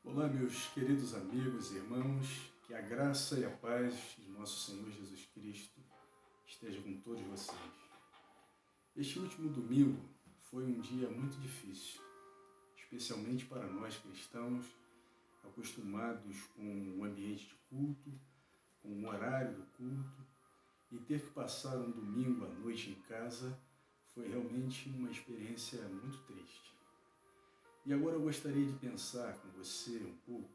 Olá, meus queridos amigos e irmãos, que a graça e a paz de nosso Senhor Jesus Cristo esteja com todos vocês. Este último domingo foi um dia muito difícil, especialmente para nós cristãos, acostumados com o ambiente de culto, com o horário do culto, e ter que passar um domingo à noite em casa foi realmente uma experiência muito triste. E agora eu gostaria de pensar com você um pouco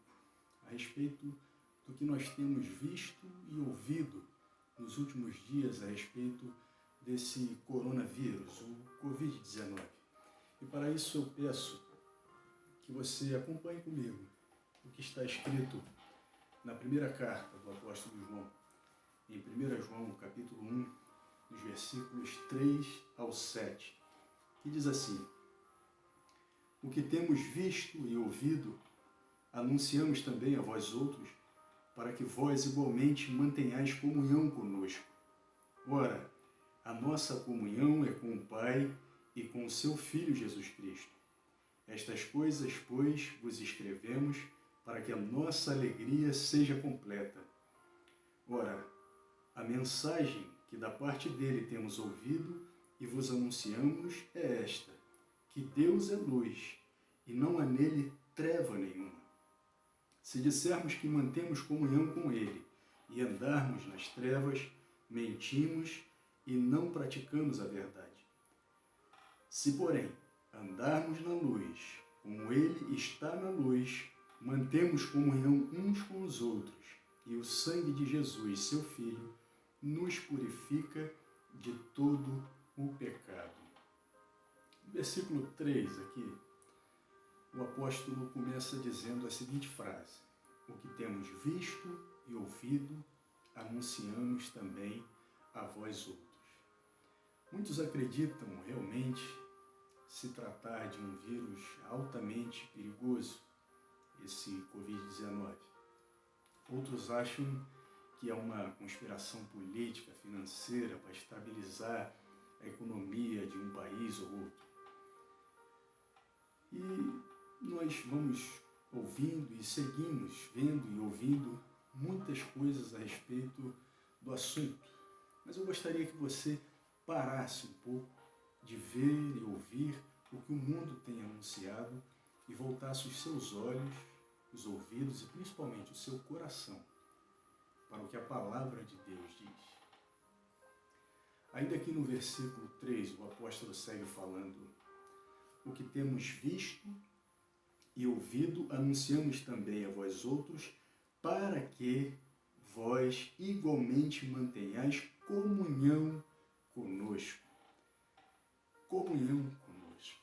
a respeito do que nós temos visto e ouvido nos últimos dias a respeito desse coronavírus, o Covid-19. E para isso eu peço que você acompanhe comigo o que está escrito na primeira carta do apóstolo João, em 1 João, capítulo 1, dos versículos 3 ao 7, que diz assim: O que temos visto e ouvido, anunciamos também a vós outros, para que vós igualmente mantenhais comunhão conosco. Ora, a nossa comunhão é com o Pai e com o seu Filho Jesus Cristo. Estas coisas, pois, vos escrevemos, para que a nossa alegria seja completa. Ora, a mensagem que da parte dele temos ouvido e vos anunciamos é esta: que Deus é luz, e não há nele treva nenhuma. Se dissermos que mantemos comunhão com ele, e andarmos nas trevas, mentimos e não praticamos a verdade. Se, porém, andarmos na luz, como ele está na luz, mantemos comunhão uns com os outros, e o sangue de Jesus, seu Filho, nos purifica de todo o pecado. Versículo 3 aqui, o apóstolo começa dizendo a seguinte frase: o que temos visto e ouvido, anunciamos também a vós outros. Muitos acreditam realmente se tratar de um vírus altamente perigoso, esse Covid-19. Outros acham que é uma conspiração política, financeira, para estabilizar a economia de um país ou outro. E nós vamos ouvindo e seguimos vendo e ouvindo muitas coisas a respeito do assunto. Mas eu gostaria que você parasse um pouco de ver e ouvir o que o mundo tem anunciado e voltasse os seus olhos, os ouvidos e principalmente o seu coração para o que a palavra de Deus diz. Ainda aqui no versículo 3, o apóstolo segue falando: o que temos visto e ouvido, anunciamos também a vós outros, para que vós igualmente mantenhais comunhão conosco. Comunhão conosco.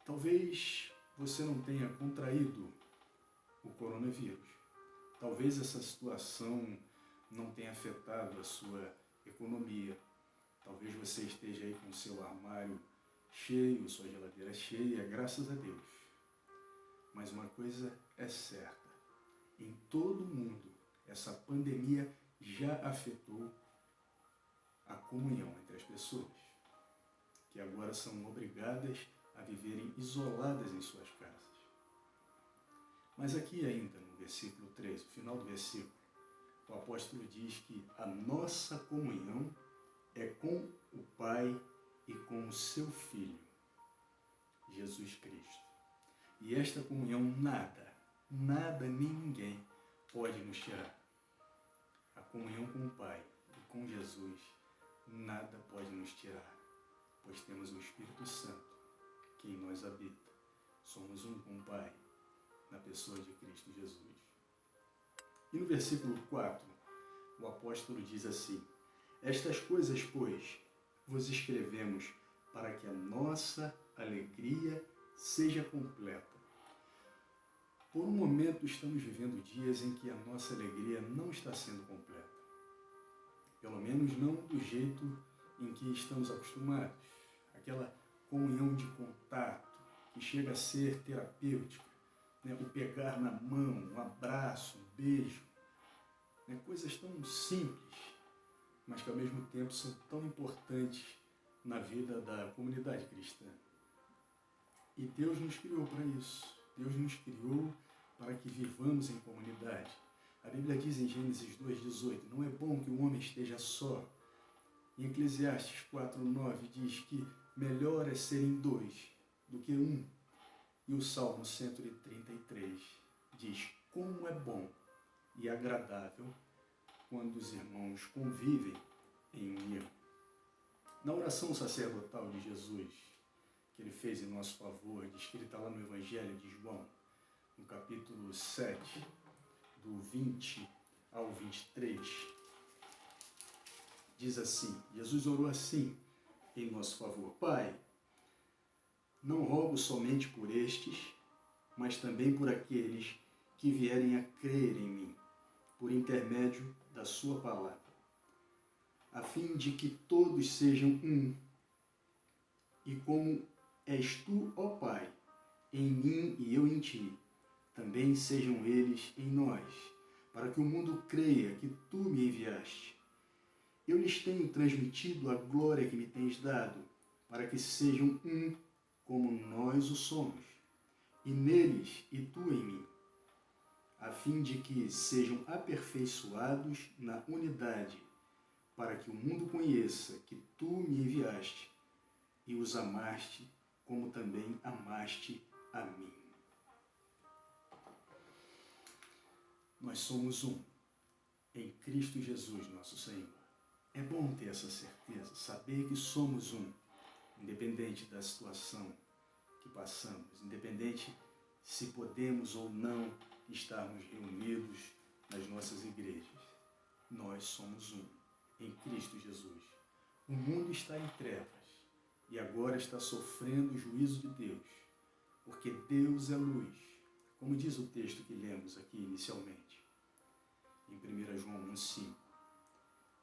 Talvez você não tenha contraído o coronavírus. Talvez essa situação não tenha afetado a sua economia. Talvez você esteja aí com o seu armário cheio, sua geladeira cheia, graças a Deus. Mas uma coisa é certa: em todo o mundo, essa pandemia já afetou a comunhão entre as pessoas, que agora são obrigadas a viverem isoladas em suas casas. Mas aqui ainda no versículo 3, no final do versículo, o apóstolo diz que a nossa comunhão é com o Pai e com o seu Filho, Jesus Cristo. E esta comunhão nada nem ninguém pode nos tirar. A comunhão com o Pai e com Jesus nada pode nos tirar, pois temos o Espírito Santo que em nós habita. Somos um com o Pai, na pessoa de Cristo Jesus. E no versículo 4, o apóstolo diz assim: estas coisas, pois, vos escrevemos para que a nossa alegria seja completa. Por um momento estamos vivendo dias em que a nossa alegria não está sendo completa. Pelo menos não do jeito em que estamos acostumados. Aquela comunhão de contato que chega a ser terapêutica, né? O pegar na mão, um abraço, um beijo, né? Coisas tão simples, mas que ao mesmo tempo são tão importantes na vida da comunidade cristã. E Deus nos criou para isso. Deus nos criou para que vivamos em comunidade. A Bíblia diz em Gênesis 2,18, não é bom que o homem esteja só. Em Eclesiastes 4,9 diz que melhor é serem dois do que um. E o Salmo 133 diz, como é bom e agradável quando os irmãos convivem em união. Na oração sacerdotal de Jesus, que ele fez em nosso favor, diz que ele está lá no Evangelho de João, no capítulo 7, do 20 ao 23, diz assim, Jesus orou assim em nosso favor, Pai, não rogo somente por estes, mas também por aqueles que vierem a crer em mim, por intermédio da sua palavra, a fim de que todos sejam um, e como és tu, ó Pai, em mim e eu em ti, também sejam eles em nós, para que o mundo creia que tu me enviaste. Eu lhes tenho transmitido a glória que me tens dado, para que sejam um como nós o somos, e neles e tu em mim, a fim de que sejam aperfeiçoados na unidade, para que o mundo conheça que tu me enviaste e os amaste, como também amaste a mim. Nós somos um em Cristo Jesus, nosso Senhor. É bom ter essa certeza, saber que somos um, independente da situação que passamos, independente se podemos ou não estarmos reunidos nas nossas igrejas. Nós somos um em Cristo Jesus. O mundo está em trevas e agora está sofrendo o juízo de Deus, porque Deus é luz, como diz o texto que lemos aqui inicialmente, em 1 João 1,5.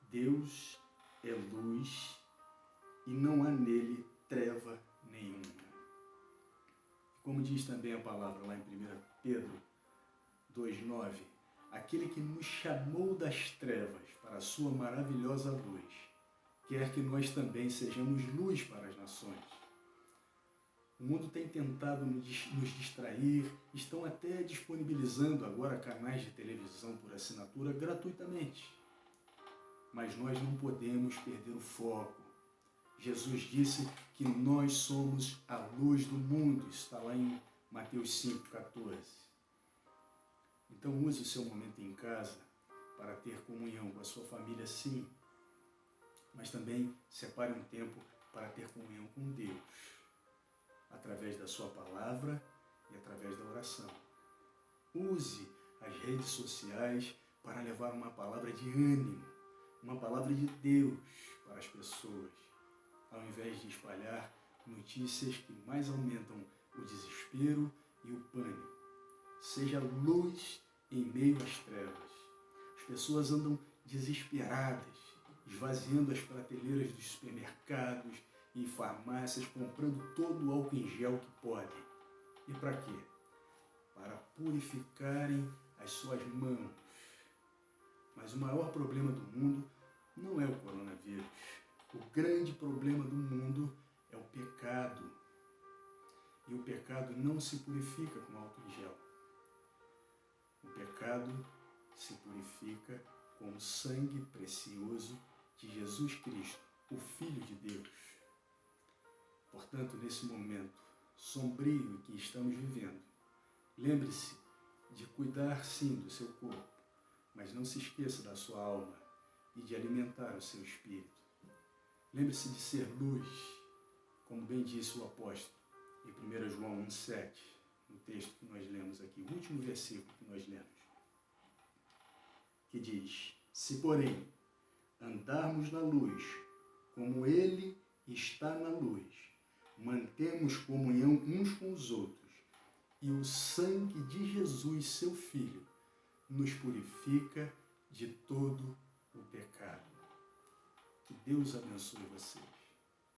Deus é luz e não há nele treva nenhuma. Como diz também a palavra lá em 1 Pedro 2,9, aquele que nos chamou das trevas para a sua maravilhosa luz, quer que nós também sejamos luz para as nações. O mundo tem tentado nos distrair, estão até disponibilizando agora canais de televisão por assinatura gratuitamente. Mas nós não podemos perder o foco. Jesus disse que nós somos a luz do mundo, está lá em Mateus 5,14. Então use o seu momento em casa para ter comunhão com a sua família, sim, mas também separe um tempo para ter comunhão com Deus, através da sua palavra e através da oração. Use as redes sociais para levar uma palavra de ânimo, uma palavra de Deus para as pessoas, ao invés de espalhar notícias que mais aumentam o desespero e o pânico. Seja luz em meio às trevas. As pessoas andam desesperadas, esvaziando as prateleiras dos supermercados e farmácias, comprando todo o álcool em gel que podem. E para quê? Para purificarem as suas mãos. Mas o maior problema do mundo não é o coronavírus. O grande problema do mundo é o pecado. E o pecado não se purifica com álcool em gel. O pecado se purifica com o sangue precioso de Jesus Cristo, o Filho de Deus. Portanto, nesse momento sombrio que estamos vivendo, lembre-se de cuidar sim do seu corpo, mas não se esqueça da sua alma e de alimentar o seu espírito. Lembre-se de ser luz, como bem disse o apóstolo em 1 João 1,7, no texto que nós lemos aqui, o último versículo que nós lemos, que diz, se porém andarmos na luz, como ele está na luz, mantemos comunhão uns com os outros, e o sangue de Jesus, seu Filho, nos purifica de todo o pecado. Que Deus abençoe você.